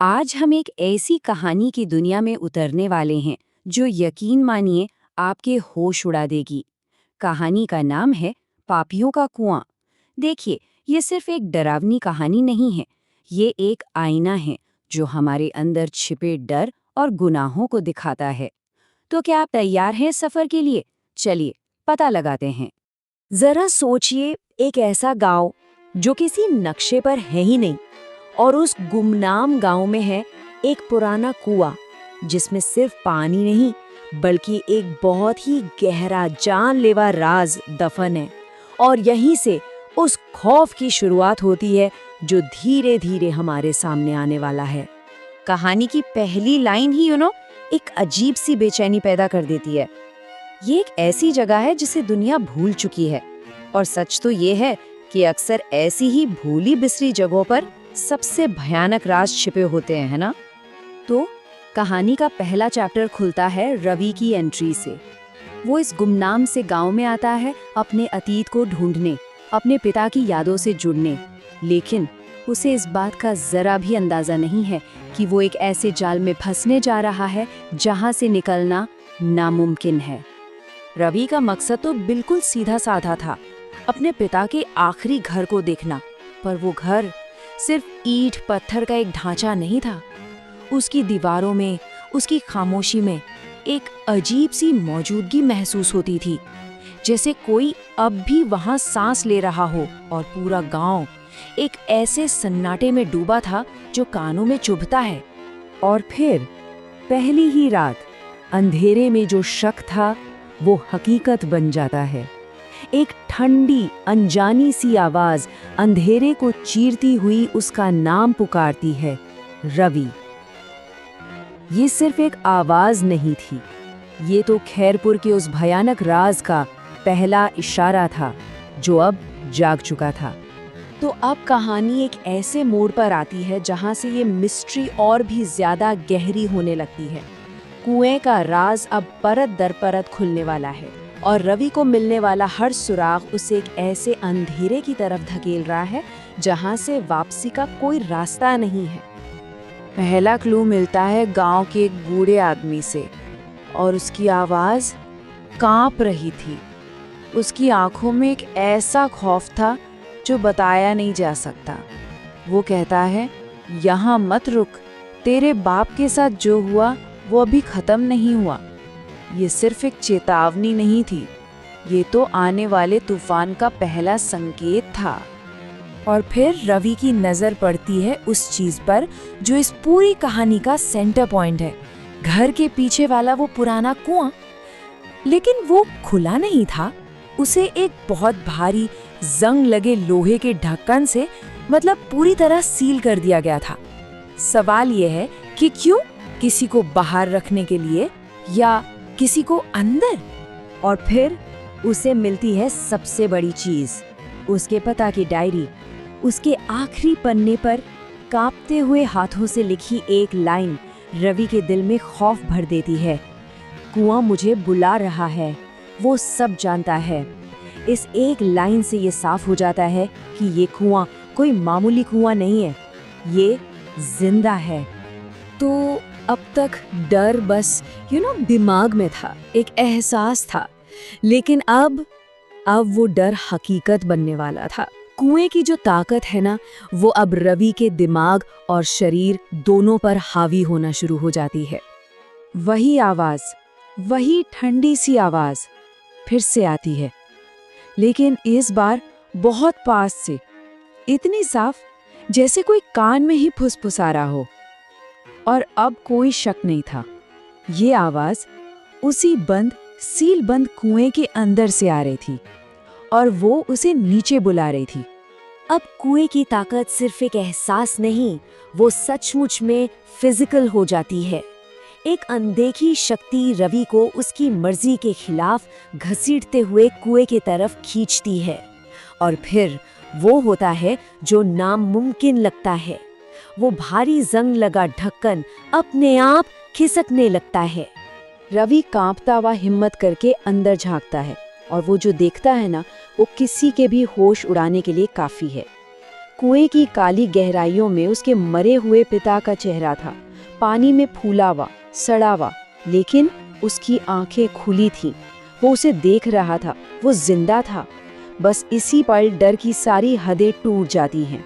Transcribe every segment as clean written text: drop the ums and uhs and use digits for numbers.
आज हम एक ऐसी कहानी की दुनिया में उतरने वाले हैं जो यकीन मानिए आपके होश उड़ा देगी। कहानी का नाम है पापियों का कुआं। देखिए, ये सिर्फ एक डरावनी कहानी नहीं है, ये एक आईना है जो हमारे अंदर छिपे डर और गुनाहों को दिखाता है। तो क्या आप तैयार हैं सफर के लिए? चलिए पता लगाते हैं। जरा सोचिए, एक ऐसा गांव जो किसी नक्शे पर है ही नहीं, और उस गुमनाम गांव में है एक पुराना कुआं जिसमें सिर्फ पानी नहीं बल्कि एक बहुत ही गहरा जानलेवा राज दफन है। और यहीं से उस खौफ की शुरुआत होती है जो धीरे धीरे हमारे सामने आने वाला है। कहानी की पहली लाइन ही एक अजीब सी बेचैनी पैदा कर देती है। ये एक ऐसी जगह है जिसे दुनिया भूल चुकी है, और सच तो ये है कि अक्सर ऐसी ही भूली बिसरी जगहों पर सबसे भयानक राज छिपे होते हैं, है ना? तो कहानी का पहला चैप्टर खुलता है रवि की एंट्री से। वो इस गुमनाम से गांव में आता है अपने अतीत को ढूंढने, अपने पिता की यादों से जुड़ने। लेकिन उसे इस बात का जरा भी अंदाजा नहीं है कि वो एक ऐसे जाल में फंसने जा रहा है जहां से निकलना नामुमकिन है। रवि का मकसद तो बिल्कुल सीधा साधा था, अपने पिता के आखिरी घर को देखना। पर वो घर सिर्फ ईंट पत्थर का एक ढांचा नहीं था। उसकी दीवारों में, उसकी खामोशी में एक अजीब सी मौजूदगी महसूस होती थी, जैसे कोई अब भी वहां सांस ले रहा हो। और पूरा गांव एक ऐसे सन्नाटे में डूबा था जो कानों में चुभता है। और फिर पहली ही रात अंधेरे में जो शक था वो हकीकत बन जाता है। एक ठंडी अनजानी सी आवाज अंधेरे को चीरती हुई उसका नाम पुकारती है, रवि। ये सिर्फ एक आवाज नहीं थी, ये तो खैरपुर के उस भयानक राज का पहला इशारा था जो अब जाग चुका था। तो अब कहानी एक ऐसे मोड़ पर आती है जहां से ये मिस्ट्री और भी ज्यादा गहरी होने लगती है। कुएं का राज अब परत दर परत खुलने वाला है, और रवि को मिलने वाला हर सुराग उसे एक ऐसे अंधेरे की तरफ धकेल रहा है जहां से वापसी का कोई रास्ता नहीं है। पहला क्लू मिलता है गांव के एक बूढ़े आदमी से, और उसकी आवाज कांप रही थी। उसकी आंखों में एक ऐसा खौफ था जो बताया नहीं जा सकता। वो कहता है, यहाँ मत रुक, तेरे बाप के साथ जो हुआ वो अभी खत्म नहीं हुआ। ये सिर्फ एक चेतावनी नहीं थी, ये तो आने वाले तूफान का पहला संकेत था। और फिर रवि की नजर पड़ती है उस चीज पर जो इस पूरी कहानी का सेंटर पॉइंट है, घर के पीछे वाला वो पुराना कुआं। लेकिन वो खुला नहीं था, उसे एक बहुत भारी जंग लगे लोहे के ढक्कन से पूरी तरह सील कर दिया गया था। सवाल ये है कि क्यों? किसी को बाहर रखने के लिए या किसी को अंदर? और फिर उसे मिलती है सबसे बड़ी चीज, उसके पिता की डायरी। उसके आखिरी पन्ने पर कांपते हुए हाथों से लिखी एक लाइन रवि के दिल में खौफ भर देती है। कुआं मुझे बुला रहा है, वो सब जानता है। इस एक लाइन से ये साफ हो जाता है कि ये कुआं कोई मामूली कुआं नहीं है, ये जिंदा है। तो अब तक डर बस दिमाग में था, एक एहसास था। लेकिन अब वो डर हकीकत बनने वाला था। कुएं की जो ताकत है ना, वो अब रवि के दिमाग और शरीर दोनों पर हावी होना शुरू हो जाती है। वही आवाज, वही ठंडी सी आवाज फिर से आती है, लेकिन इस बार बहुत पास से, इतनी साफ जैसे कोई कान में ही फुसफुसा रहा हो। और अब कोई शक नहीं था, ये आवाज उसी सील बंद कुएं के अंदर से आ रही थी, और वो उसे नीचे बुला रही थी। अब कुएं की ताकत सिर्फ एक एहसास नहीं, वो सचमुच में फिजिकल हो जाती है। एक अनदेखी शक्ति रवि को उसकी मर्जी के खिलाफ घसीटते हुए कुएं की तरफ खींचती है। और फिर वो होता है जो नामुमकिन लगता है। वो भारी जंग लगा ढक्कन अपने आप खिसकने लगता है। रवि कांपता हुआ हिम्मत करके अंदर झांकता है, और वो जो देखता है ना, वो किसी के भी होश उड़ाने के लिए काफी है। कुएं की काली गहराइयों में उसके मरे हुए पिता का चेहरा था, पानी में फूला हुआ, सड़ा हुआ, लेकिन उसकी आंखें खुली थीं। वो उसे देख रहा था, वो जिंदा था। बस इसी पल डर की सारी हदें टूट जाती हैं।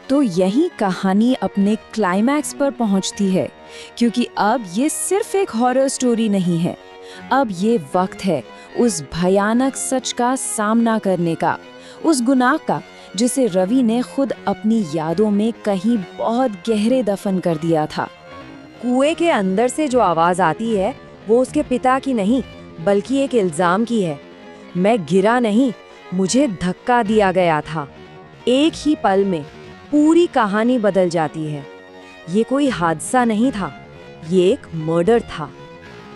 तो यही कहानी अपने क्लाइमैक्स पर पहुंचती है, क्योंकि अब ये सिर्फ एक हॉरर स्टोरी नहीं है। अब ये वक्त है उस भयानक सच का सामना करने का, उस गुनाह का जिसे रवि ने खुद अपनी यादों में कहीं बहुत गहरे दफन कर दिया था। कुएं के अंदर से जो आवाज आती है वो उसके पिता की नहीं, बल्कि एक इल्जाम की है। मैं गिरा नहीं, मुझे धक्का दिया गया था। एक ही पल में पूरी कहानी बदल जाती है। ये कोई हादसा नहीं था, ये एक मर्डर था।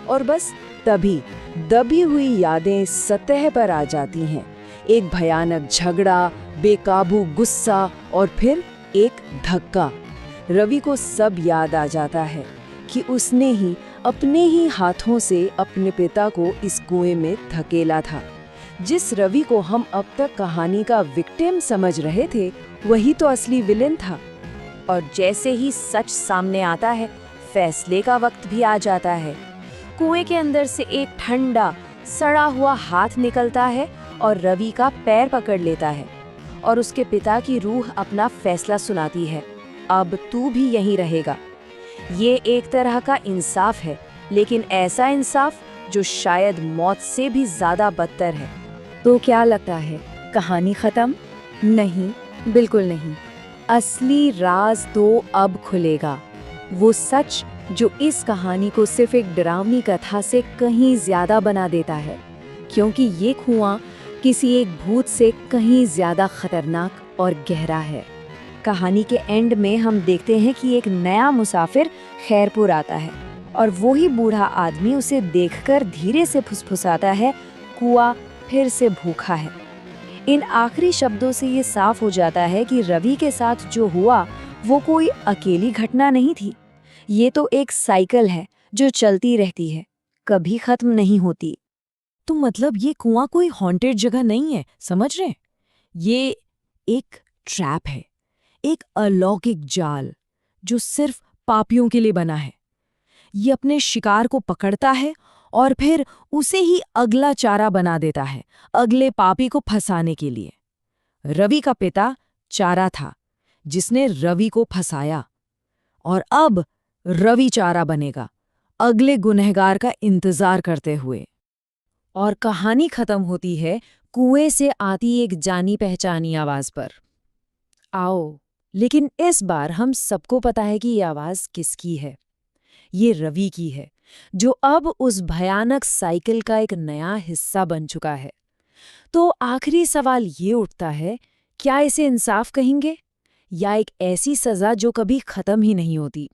और बस तभी दबी हुई यादें सतह पर आ जाती हैं। एक भयानक झगड़ा, बेकाबू गुस्सा और फिर एक धक्का। रवि को सब याद आ जाता है कि उसने ही अपने ही हाथों से अपने पिता को इस कुएं में धकेला था। जिस रवि को हम अब तक कहानी का विक्टिम समझ रहे थे, वही तो असली विलेन था। और जैसे ही सच सामने आता है, फैसले का वक्त भी आ जाता है। कुएं के अंदर से एक ठंडा, सड़ा हुआ हाथ निकलता है और रवि का पैर पकड़ लेता है और उसके पिता की रूह अपना फैसला सुनाती है, अब तू भी यहीं रहेगा। ये एक तरह का इंसाफ है, लेकिन ऐसा इंसाफ जो शायद मौत से भी ज्यादा बदतर है। तो क्या लगता है, कहानी खत्म? नहीं, बिल्कुल नहीं। असली राज तो अब खुलेगा। वो सच जो इस कहानी को सिर्फ एक डरावनी कथा से कहीं ज्यादा बना देता है, क्योंकि ये कुआं किसी एक भूत से कहीं ज्यादा खतरनाक और गहरा है। कहानी के एंड में हम देखते हैं कि एक नया मुसाफिर खैरपुर आता है और वही बूढ़ा आदमी उसे देखकर धीरे से फुसफुसाता है, कुआं फिर से भूखा है। इन आखिरी शब्दों से ये साफ हो जाता है कि रवि के साथ जो हुआ वो कोई अकेली घटना नहीं थी। ये तो एक साइकिल है जो चलती रहती है, कभी खत्म नहीं होती। तो मतलब ये कुआं कोई हॉन्टेड जगह नहीं है, समझ रहे हैं? ये एक ट्रैप है, एक अलौकिक जाल जो सिर्फ पापियों के लिए बना है। ये अपने शिकार को पकड़ता है और फिर उसे ही अगला चारा बना देता है, अगले पापी को फंसाने के लिए। रवि का पिता चारा था जिसने रवि को फंसाया, और अब रवि चारा बनेगा, अगले गुनहगार का इंतजार करते हुए। और कहानी खत्म होती है कुएं से आती एक जानी पहचानी आवाज पर, आओ। लेकिन इस बार हम सबको पता है कि ये आवाज किसकी है। ये रवि की है, जो अब उस भयानक साइकिल का एक नया हिस्सा बन चुका है। तो आखिरी सवाल ये उठता है, क्या इसे इंसाफ कहेंगे या एक ऐसी सजा जो कभी खत्म ही नहीं होती?